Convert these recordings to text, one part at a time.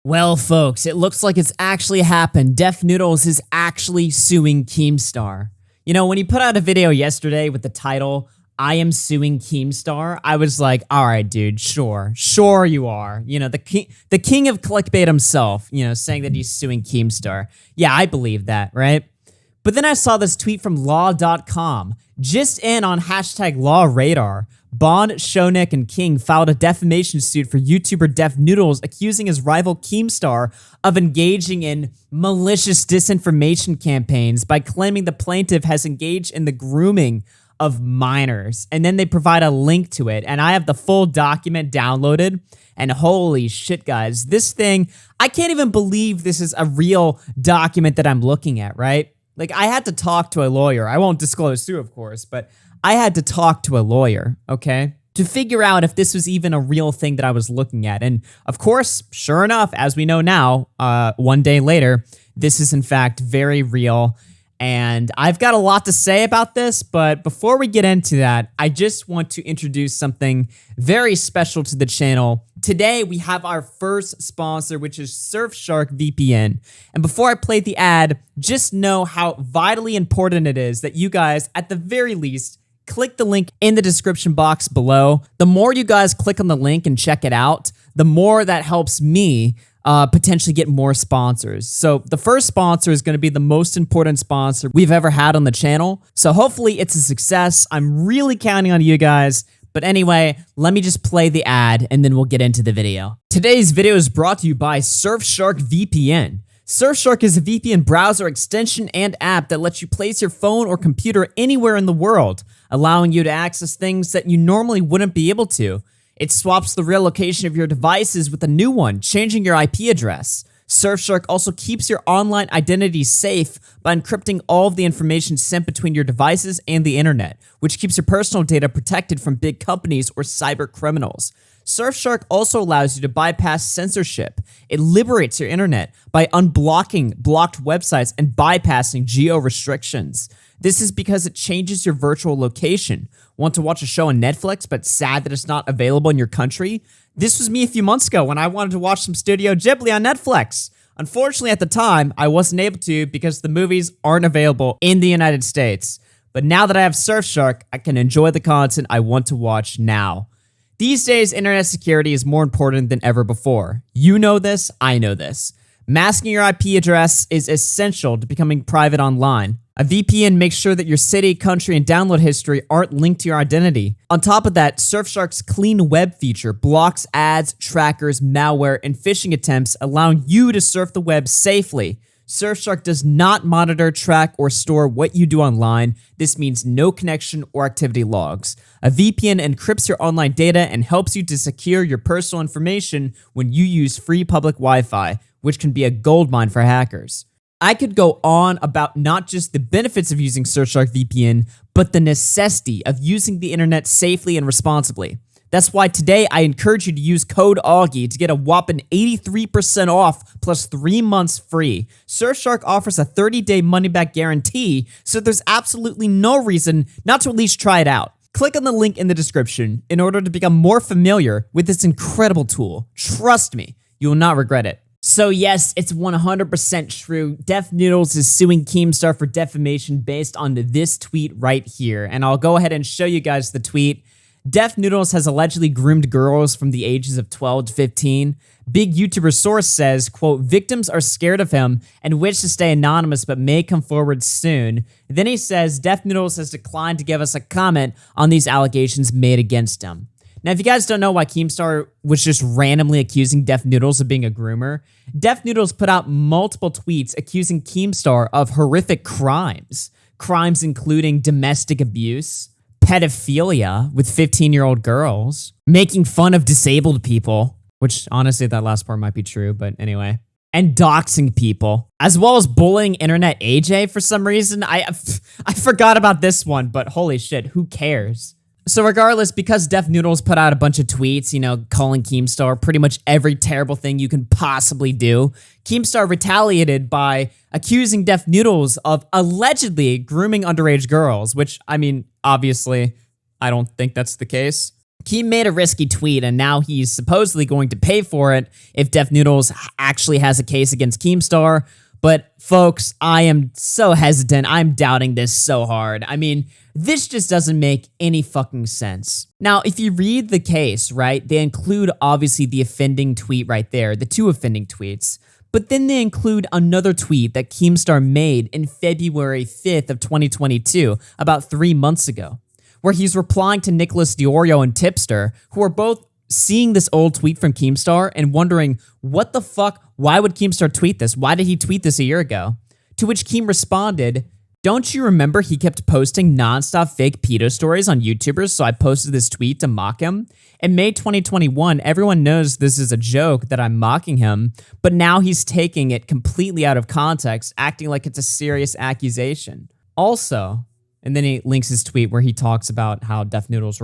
Well, folks, it looks like it's actually happened. Def Noodles is actually suing Keemstar. You know, when he put out a video yesterday with the title, I am suing Keemstar, I was like, all right, dude, sure you are. You know, the king of clickbait himself, you know, saying that he's suing Keemstar. Yeah, I believe that, right? But then I saw this tweet from law.com, just in on hashtag #LawRadar. Bond, Shonik, and King filed a defamation suit for YouTuber Def Noodles, accusing his rival Keemstar of engaging in malicious disinformation campaigns by claiming the plaintiff has engaged in the grooming of minors. And then they provide a link to it, and I have the full document downloaded. And holy shit, guys, this thing, I can't even believe this is a real document that I'm looking at, right? Like, I had to talk to a lawyer. I won't disclose who, of course, but I had to talk to a lawyer, okay, to figure out if this was even a real thing that I was looking at. And of course, sure enough, as we know now, one day later, this is in fact very real. And I've got a lot to say about this, but before we get into that, I just want to introduce something very special to the channel. Today, we have our first sponsor, which is Surfshark VPN. And before I play the ad, just know how vitally important it is that you guys, at the very least, click the link in the description box below. The more you guys click on the link and check it out, the more that helps me potentially get more sponsors. So the first sponsor is going to be the most important sponsor we've ever had on the channel. So hopefully it's a success. I'm really counting on you guys. But anyway, let me just play the ad and then we'll get into the video. Today's video is brought to you by Surfshark VPN. Surfshark is a VPN browser extension and app that lets you place your phone or computer anywhere in the world, allowing you to access things that you normally wouldn't be able to. It swaps the real location of your devices with a new one, changing your IP address. Surfshark also keeps your online identity safe by encrypting all of the information sent between your devices and the internet, which keeps your personal data protected from big companies or cyber criminals. Surfshark also allows you to bypass censorship. It liberates your internet by unblocking blocked websites and bypassing geo restrictions. This is because it changes your virtual location. Want to watch a show on Netflix, but sad that it's not available in your country? This was me a few months ago when I wanted to watch some Studio Ghibli on Netflix. Unfortunately, at the time, I wasn't able to because the movies aren't available in the United States. But now that I have Surfshark, I can enjoy the content I want to watch now. These days, internet security is more important than ever before. You know this, I know this. Masking your IP address is essential to becoming private online. A VPN makes sure that your city, country, and download history aren't linked to your identity. On top of that, Surfshark's Clean Web feature blocks ads, trackers, malware, and phishing attempts, allowing you to surf the web safely. Surfshark does not monitor, track, or store what you do online. This means no connection or activity logs. A VPN encrypts your online data and helps you to secure your personal information when you use free public Wi-Fi, which can be a goldmine for hackers. I could go on about not just the benefits of using Surfshark VPN, but the necessity of using the internet safely and responsibly. That's why today I encourage you to use code Augie to get a whopping 83% off plus 3 months free. Surfshark offers a 30-day money-back guarantee, so there's absolutely no reason not to at least try it out. Click on the link in the description in order to become more familiar with this incredible tool. Trust me, you will not regret it. So yes, it's 100% true. Def Noodles is suing Keemstar for defamation based on this tweet right here. And I'll go ahead and show you guys the tweet. Def Noodles has allegedly groomed girls from the ages of 12 to 15. Big YouTuber source says, quote, victims are scared of him and wish to stay anonymous but may come forward soon. Then he says, Def Noodles has declined to give us a comment on these allegations made against him. Now, if you guys don't know why Keemstar was just randomly accusing Def Noodles of being a groomer, Def Noodles put out multiple tweets accusing Keemstar of horrific crimes. Crimes including domestic abuse, pedophilia with 15-year-old girls, making fun of disabled people, which honestly that last part might be true, but anyway, and doxing people, as well as bullying internet AJ for some reason. I forgot about this one, but holy shit, who cares? So regardless, because Def Noodles put out a bunch of tweets, you know, calling Keemstar pretty much every terrible thing you can possibly do, Keemstar retaliated by accusing Def Noodles of allegedly grooming underage girls, which, I mean, obviously, I don't think that's the case. Keem made a risky tweet, and now he's supposedly going to pay for it if Def Noodles actually has a case against Keemstar. But folks, I am so hesitant. I'm doubting this so hard. I mean, this just doesn't make any fucking sense. Now, if you read the case, right, they include obviously the offending tweet right there, the 2 offending tweets. But then they include another tweet that Keemstar made in February 5th of 2022, about 3 months ago, where he's replying to Nicholas Diorio and Tipster, who are both seeing this old tweet from Keemstar and wondering, what the fuck, why would Keemstar tweet this? Why did he tweet this a year ago? To which Keem responded, don't you remember he kept posting nonstop fake pedo stories on YouTubers, so I posted this tweet to mock him? In May 2021, everyone knows this is a joke that I'm mocking him, but now he's taking it completely out of context, acting like it's a serious accusation. Also, and then he links his tweet where he talks about how Def Noodles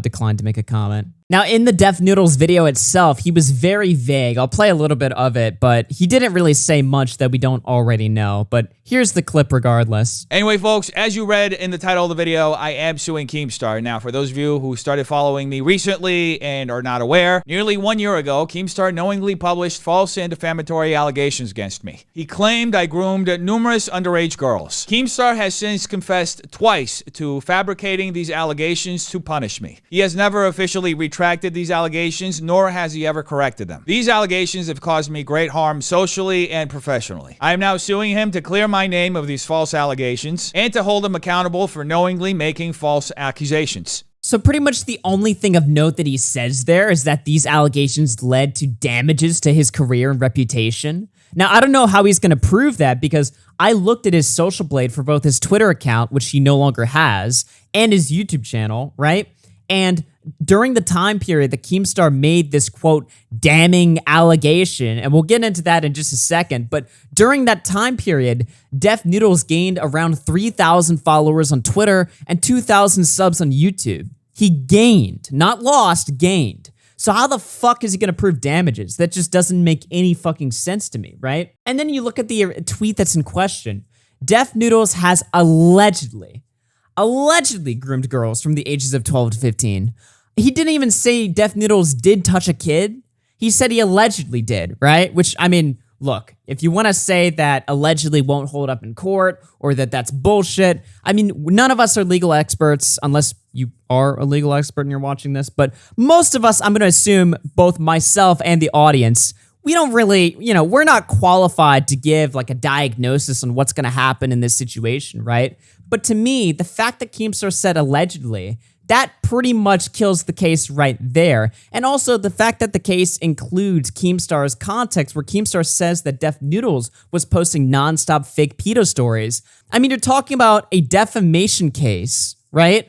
declined to make a comment. Now, in the Def Noodles video itself, he was very vague. I'll play a little bit of it, but he didn't really say much that we don't already know. But here's the clip regardless. Anyway, folks, as you read in the title of the video, I am suing Keemstar. Now, for those of you who started following me recently and are not aware, nearly 1 year ago, Keemstar knowingly published false and defamatory allegations against me. He claimed I groomed numerous underage girls. Keemstar has since confessed twice to fabricating these allegations to punish me. He has never officially retracted these allegations, nor has he ever corrected them. These allegations have caused me great harm socially and professionally. I am now suing him to clear my name of these false allegations and to hold him accountable for knowingly making false accusations. So pretty much the only thing of note that he says there is that these allegations led to damages to his career and reputation. Now, I don't know how he's going to prove that because I looked at his social blade for both his Twitter account, which he no longer has, and his YouTube channel, right? And during the time period that Keemstar made this, quote, damning allegation, and we'll get into that in just a second, but during that time period, Def Noodles gained around 3,000 followers on Twitter and 2,000 subs on YouTube. He gained, not lost, gained. So how the fuck is he going to prove damages? That just doesn't make any fucking sense to me, right? And then you look at the tweet that's in question. Def Noodles has allegedly groomed girls from the ages of 12 to 15. He didn't even say Def Noodles did touch a kid. He said he allegedly did, right? Which, I mean, look, if you want to say that allegedly won't hold up in court or that that's bullshit, I mean, none of us are legal experts unless you are a legal expert and you're watching this, but most of us, I'm going to assume, both myself and the audience, we don't really, we're not qualified to give like a diagnosis on what's going to happen in this situation, right? But to me, the fact that Keemstar said allegedly, that pretty much kills the case right there. And also the fact that the case includes Keemstar's context where Keemstar says that Def Noodles was posting nonstop fake pedo stories. I mean, you're talking about a defamation case, right?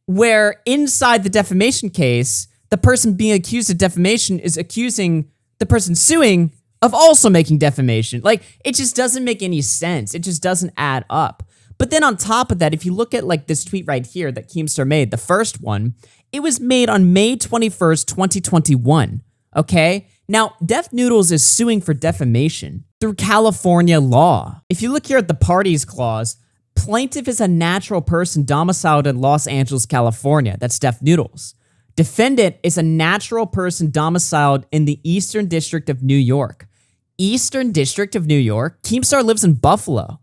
Where inside the defamation case, the person being accused of defamation is accusing the person suing of also making defamation. Like, it just doesn't make any sense. It just doesn't add up. But then on top of that, if you look at like this tweet right here that Keemstar made, the first one, it was made on May 21st, 2021, okay? Now, Def Noodles is suing for defamation through California law. If you look here at the parties clause, plaintiff is a natural person domiciled in Los Angeles, California. That's Def Noodles. Defendant is a natural person domiciled in the Eastern District of New York. Eastern District of New York? Keemstar lives in Buffalo.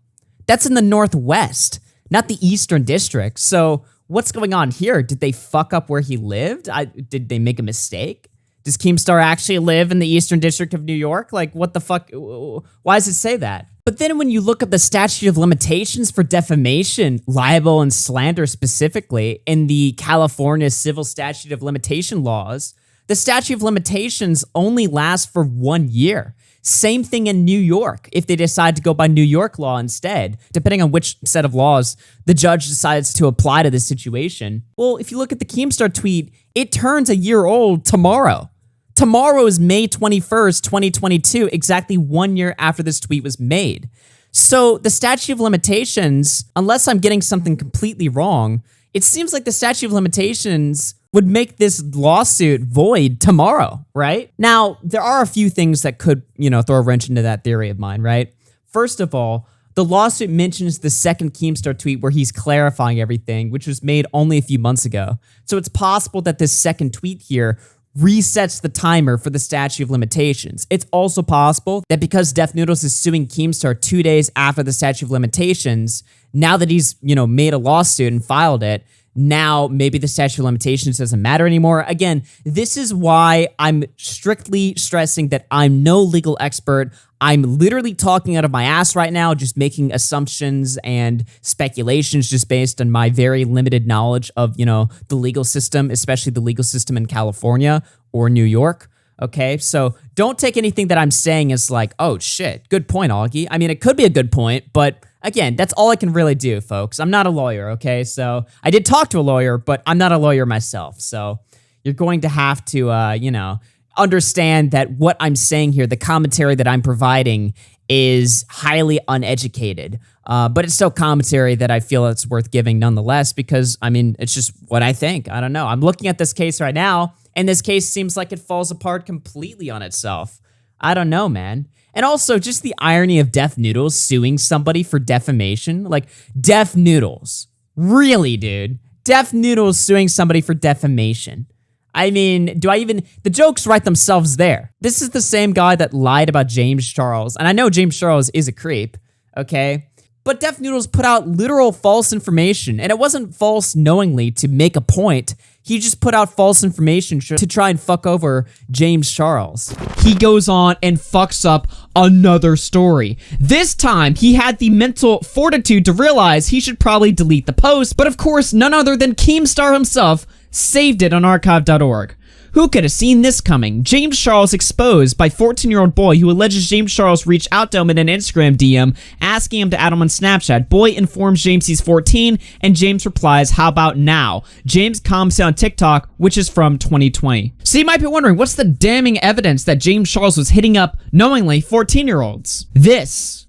That's in the Northwest, not the Eastern District. So what's going on here? Did they fuck up where he lived? Did they make a mistake? Does Keemstar actually live in the Eastern District of New York? Like, what the fuck? Why does it say that? But then when you look at the statute of limitations for defamation, libel, and slander specifically in the California Civil Statute of Limitation laws, the statute of limitations only lasts for 1 year. Same thing in New York if they decide to go by New York law instead, depending on which set of laws the judge decides to apply to this situation. Well, if you look at the Keemstar tweet, it turns a year old tomorrow. Tomorrow is May 21st, 2022, exactly 1 year after this tweet was made. So the statute of limitations, unless I'm getting something completely wrong, it seems like the statute of limitations would make this lawsuit void tomorrow, right? Now, there are a few things that could, throw a wrench into that theory of mine, right? First of all, The lawsuit mentions the second Keemstar tweet where he's clarifying everything, which was made only a few months ago. So it's possible that this second tweet here resets the timer for the statute of limitations. It's also possible that because Def Noodles is suing Keemstar 2 days after the statute of limitations, now that he's, made a lawsuit and filed it, now maybe the statute of limitations doesn't matter anymore. Again, this is why I'm strictly stressing that I'm no legal expert. I'm literally talking out of my ass right now, just making assumptions and speculations just based on my very limited knowledge of, the legal system, especially the legal system in California or New York. Okay, so don't take anything that I'm saying as like, oh shit, good point, Augie. I mean, it could be a good point, but again, that's all I can really do, folks. I'm not a lawyer, okay? So I did talk to a lawyer, but I'm not a lawyer myself. So you're going to have to, understand that what I'm saying here, the commentary that I'm providing is highly uneducated. But it's still commentary that I feel it's worth giving nonetheless because, it's just what I think. I don't know. I'm looking at this case right now, and this case seems like it falls apart completely on itself. I don't know, man. And also, just the irony of Def Noodles suing somebody for defamation. Like, Def Noodles. Really, dude? Def Noodles suing somebody for defamation. The jokes write themselves there. This is the same guy that lied about James Charles. And I know James Charles is a creep, okay? But Def Noodles put out literal false information. And it wasn't false knowingly to make a point. He just put out false information to try and fuck over James Charles. He goes on and fucks up another story. This time, he had the mental fortitude to realize he should probably delete the post. But of course, none other than Keemstar himself saved it on archive.org. Who could have seen this coming? James Charles exposed by 14-year-old boy who alleges James Charles reached out to him in an Instagram DM asking him to add him on Snapchat. Boy informs James he's 14, and James replies, how about now? James comments on TikTok, which is from 2020. So you might be wondering, what's the damning evidence that James Charles was hitting up knowingly 14-year-olds? This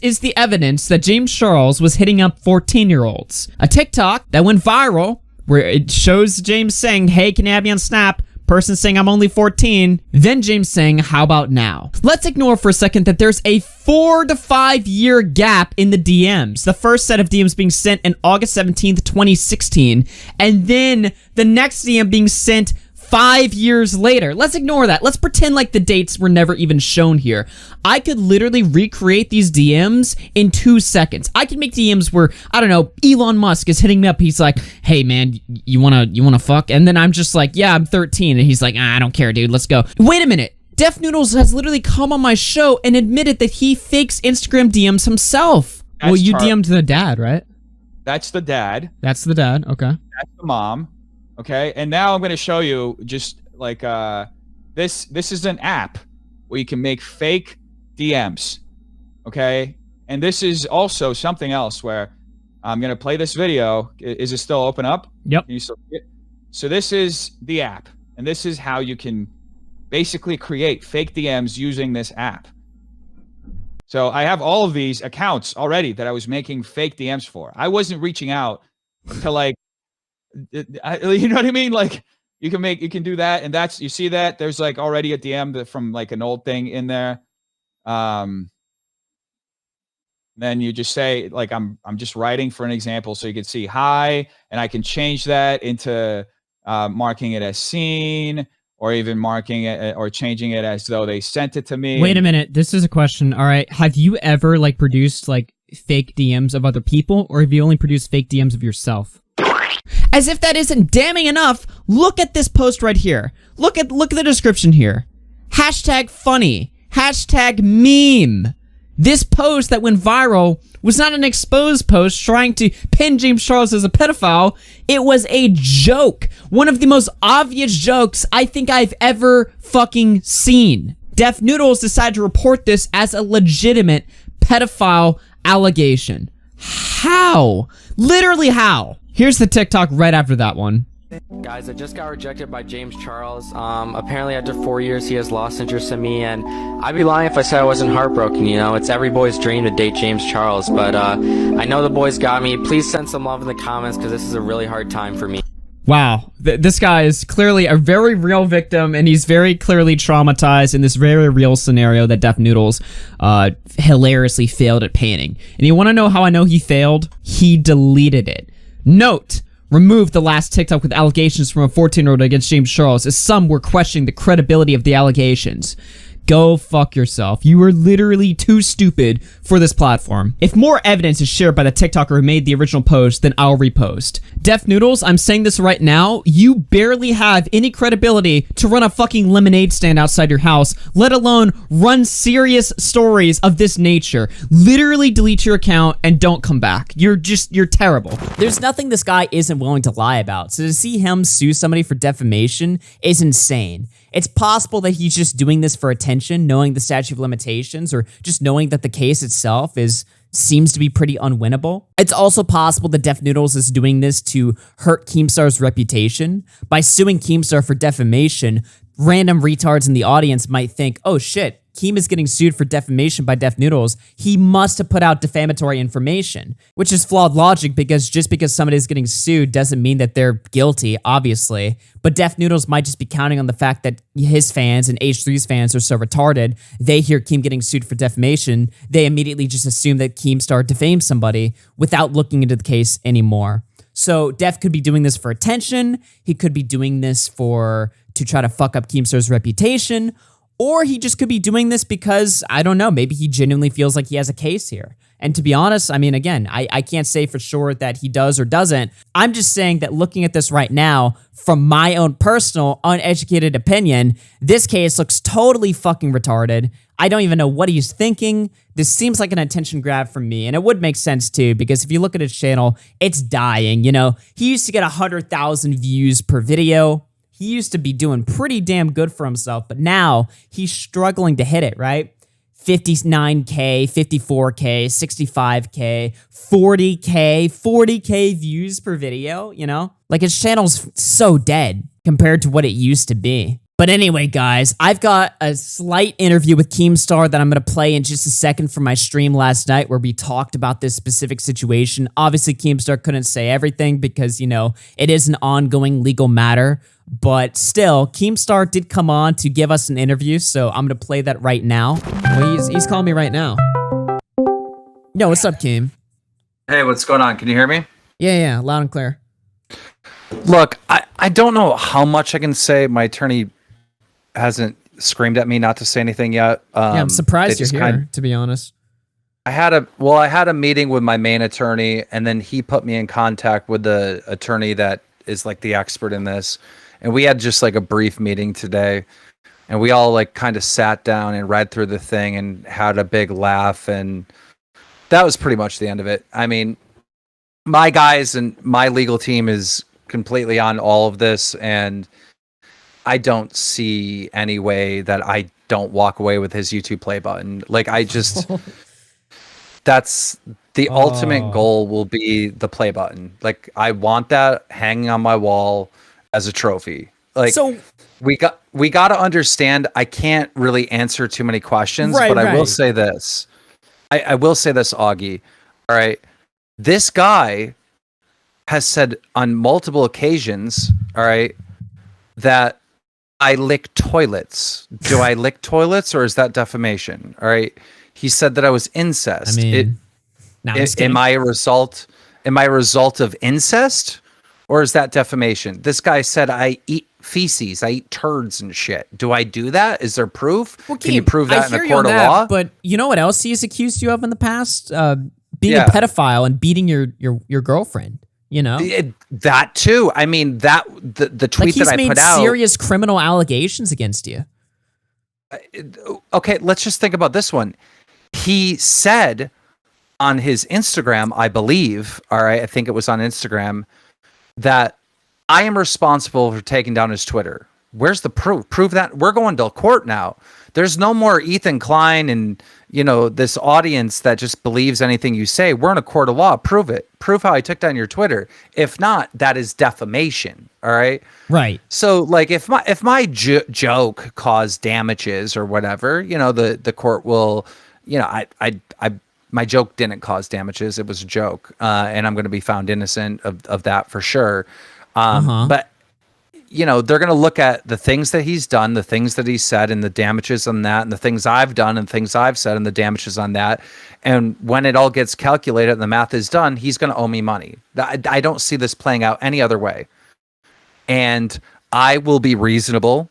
is the evidence that James Charles was hitting up 14-year-olds. A TikTok that went viral where it shows James saying, hey, can you add me on Snap? Person saying I'm only 14. Then James saying, how about now? Let's ignore for a second that there's a 4 to 5 year gap in the DMs. The first set of DMs being sent in August 17th, 2016. And then the next DM being sent 5 years later. Let's ignore that. Let's pretend like the dates were never even shown here. I could literally recreate these DMs in 2 seconds. I could make DMs where, I don't know, Elon Musk is hitting me up. He's like, hey man, you wanna fuck? And then I'm just like, yeah, I'm 13. And he's like, I don't care, dude, let's go. Wait a minute. Def Noodles has literally come on my show and admitted that he fakes Instagram DMs himself. Well, you DM'd the dad, right? That's the dad. That's the dad, okay. That's the mom. Okay, and now I'm going to show you just like this is an app where you can make fake DMs. Okay, and this is also something else where I'm going to play this video. Is it still open up? Yep. Can you still see it? So this is the app, and this is how you can basically create fake DMs using this app. So I have all of these accounts already that I was making fake DMs for. I wasn't reaching out to like, you know what I mean? Like you can do that. And that's, you see that there's like already a DM from like an old thing in there. Then you just say like, I'm just writing for an example. So you can see hi, and I can change that into marking it as seen, or even marking it or changing it as though they sent it to me. Wait a minute. This is a question. All right. Have you ever like produced like fake DMs of other people, or have you only produced fake DMs of yourself? As if that isn't damning enough, look at this post right here. Look at the description here. Hashtag funny. Hashtag meme. This post that went viral was not an exposed post trying to pin James Charles as a pedophile. It was a joke. One of the most obvious jokes I think I've ever fucking seen. Def Noodles decided to report this as a legitimate pedophile allegation. How? Literally how? Here's the TikTok right after that one. Guys, I just got rejected by James Charles. Apparently after 4 years he has lost interest in me, and I'd be lying if I said I wasn't heartbroken, you know? It's every boy's dream to date James Charles, but I know the boys got me. Please send some love in the comments, because this is a really hard time for me. Wow. This guy is clearly a very real victim, and he's very clearly traumatized in this very real scenario that Def Noodles hilariously failed at painting. And you want to know how I know he failed? He deleted it. Note, removed the last TikTok with allegations from a 14-year-old against James Charles, as some were questioning the credibility of the allegations. Go fuck yourself. You are literally too stupid for this platform. If more evidence is shared by the TikToker who made the original post, then I'll repost. Def Noodles, I'm saying this right now, you barely have any credibility to run a fucking lemonade stand outside your house, let alone run serious stories of this nature. Literally delete your account and don't come back. You're terrible. There's nothing this guy isn't willing to lie about, so to see him sue somebody for defamation is insane. It's possible that he's just doing this for attention, knowing the statute of limitations, or just knowing that the case itself seems to be pretty unwinnable. It's also possible that Def Noodles is doing this to hurt Keemstar's reputation. By suing Keemstar for defamation, random retards in the audience might think, oh shit, Keem is getting sued for defamation by Def Noodles. He must have put out defamatory information, which is flawed logic because just because somebody is getting sued doesn't mean that they're guilty, obviously. But Def Noodles might just be counting on the fact that his fans and H3's fans are so retarded, they hear Keem getting sued for defamation, they immediately just assume that Keemstar defamed somebody without looking into the case anymore. So Def could be doing this for attention, he could be doing this to try to fuck up Keemstar's reputation, or he just could be doing this because, I don't know, maybe he genuinely feels like he has a case here. And to be honest, I mean, again, I can't say for sure that he does or doesn't. I'm just saying that looking at this right now, from my own personal, uneducated opinion, this case looks totally fucking retarded. I don't even know what he's thinking. This seems like an attention grab from me, and it would make sense too, because if you look at his channel, it's dying, you know? He used to get 100,000 views per video. He used to be doing pretty damn good for himself, but now he's struggling to hit it, right? 59K, 54K, 65K, 40K views per video, you know? Like, his channel's so dead compared to what it used to be. But anyway, guys, I've got a slight interview with Keemstar that I'm going to play in just a second from my stream last night where we talked about this specific situation. Obviously, Keemstar couldn't say everything because, you know, it is an ongoing legal matter. But still, Keemstar did come on to give us an interview, so I'm going to play that right now. Well, he's calling me right now. Yo, what's up, Keem? Hey, what's going on? Can you hear me? Yeah, loud and clear. Look, I don't know how much I can say. My attorney hasn't screamed at me not to say anything yet. Yeah, I'm surprised you're here, to be honest. I had a meeting with my main attorney, and then he put me in contact with the attorney that is like the expert in this. And we had just like a brief meeting today, and we all like kind of sat down and read through the thing and had a big laugh, and that was pretty much the end of it. I mean, my guys and my legal team is completely on all of this, and I don't see any way that I don't walk away with his YouTube play button. Like, I just that's the ultimate goal will be the play button. Like, I want that hanging on my wall as a trophy. Like, so we got to understand, I can't really answer too many questions, but I will say this. I will say this, Augie. All right. This guy has said on multiple occasions, all right, that I lick toilets. Do I lick toilets, or is that defamation? All right. He said that I was incest. I mean, am I a result of incest, or is that defamation? This guy said I eat feces, I eat turds and shit. Do I do that? Is there proof? Well, can you prove that in a court of law? But you know what else he's accused you of in the past? Being a pedophile and beating your girlfriend. You know, that too. I mean, that the tweet that I put out, he's made serious criminal allegations against you. Okay, let's just think about this one. He said on his Instagram, I believe, all right, I think it was on Instagram, that I am responsible for taking down his Twitter. Where's the proof? Prove that. We're going to court now. There's no more Ethan Klein and, you know, this audience that just believes anything you say. We're in a court of law. Prove it. Prove how I took down your Twitter. If not, that is defamation. All right. Right. So, like, if my joke caused damages or whatever, you know, the court will, you know, my joke didn't cause damages. It was a joke, and I'm going to be found innocent of that for sure. But you know, they're going to look at the things that he's done, the things that he said, and the damages on that, and the things I've done and things I've said and the damages on that. And when it all gets calculated and the math is done, he's going to owe me money. I don't see this playing out any other way. And I will be reasonable,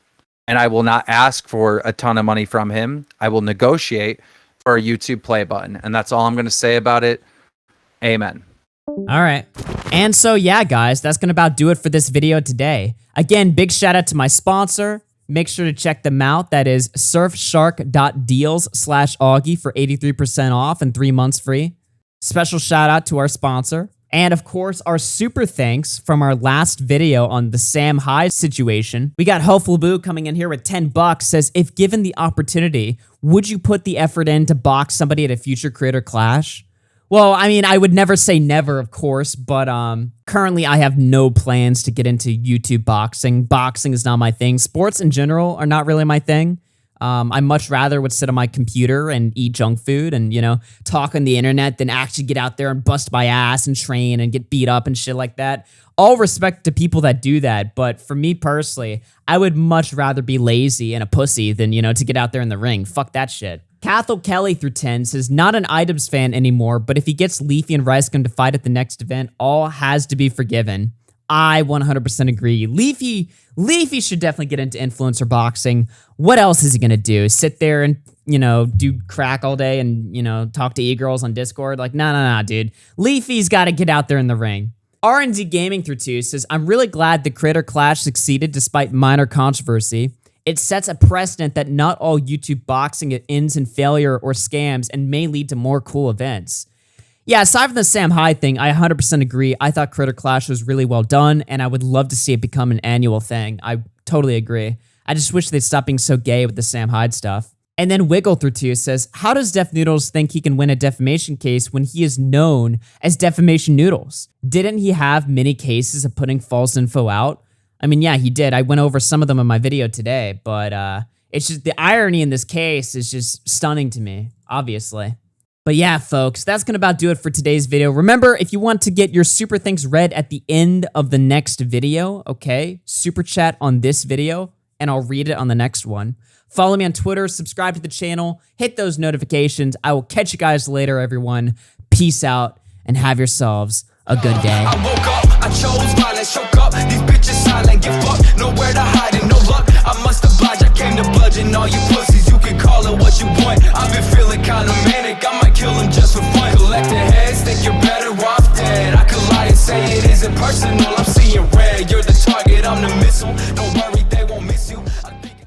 and I will not ask for a ton of money from him. I will negotiate for a YouTube play button. And that's all I'm going to say about it. Amen. All right. And so, yeah, guys, that's going to about do it for this video today. Again, big shout out to my sponsor. Make sure to check them out. That is surfshark.deals/Augie for 83% off and 3 months free. Special shout out to our sponsor. And of course, our super thanks from our last video on the Sam Hyde situation. We got Hopeful Boo coming in here with $10, says, if given the opportunity, would you put the effort in to box somebody at a future Creator Clash? Well, I mean, I would never say never, of course, but currently I have no plans to get into YouTube boxing. Boxing is not my thing. Sports in general are not really my thing. I much rather would sit on my computer and eat junk food and, you know, talk on the internet than actually get out there and bust my ass and train and get beat up and shit like that. All respect to people that do that, but for me personally, I would much rather be lazy and a pussy than, you know, to get out there in the ring. Fuck that shit. Cathal Kelly through 10 says, not an items fan anymore, but if he gets Leafy and Rice Gun to fight at the next event, all has to be forgiven. I 100% agree. Leafy should definitely get into influencer boxing. What else is he gonna do? Sit there and, you know, do crack all day and, you know, talk to e-girls on Discord? Like, nah, dude. Leafy's gotta get out there in the ring. R&D Gaming through 2 says, I'm really glad the Creator Clash succeeded despite minor controversy. It sets a precedent that not all YouTube boxing ends in failure or scams and may lead to more cool events. Yeah, aside from the Sam Hyde thing, I 100% agree. I thought Creator Clash was really well done, and I would love to see it become an annual thing. I totally agree. I just wish they'd stop being so gay with the Sam Hyde stuff. And then Wiggle through 2 says, how does Def Noodles think he can win a defamation case when he is known as Defamation Noodles? Didn't he have many cases of putting false info out? I mean, yeah, he did. I went over some of them in my video today, but it's just the irony in this case is just stunning to me, obviously. But yeah, folks, that's going to about do it for today's video. Remember, if you want to get your super thanks read at the end of the next video, okay, super chat on this video, and I'll read it on the next one. Follow me on Twitter, subscribe to the channel, hit those notifications. I will catch you guys later, everyone. Peace out, and have yourselves a good day. I woke up, I chose violence, choke up. These bitches silent, get fucked. Nowhere to hide and no luck. I must oblige, I came to bludgeon all you pussies. You can call it what you want. I've been feeling kinda manic. I might kill them just for fun. Collecting heads, think you're better off dead. I could lie and say it isn't personal.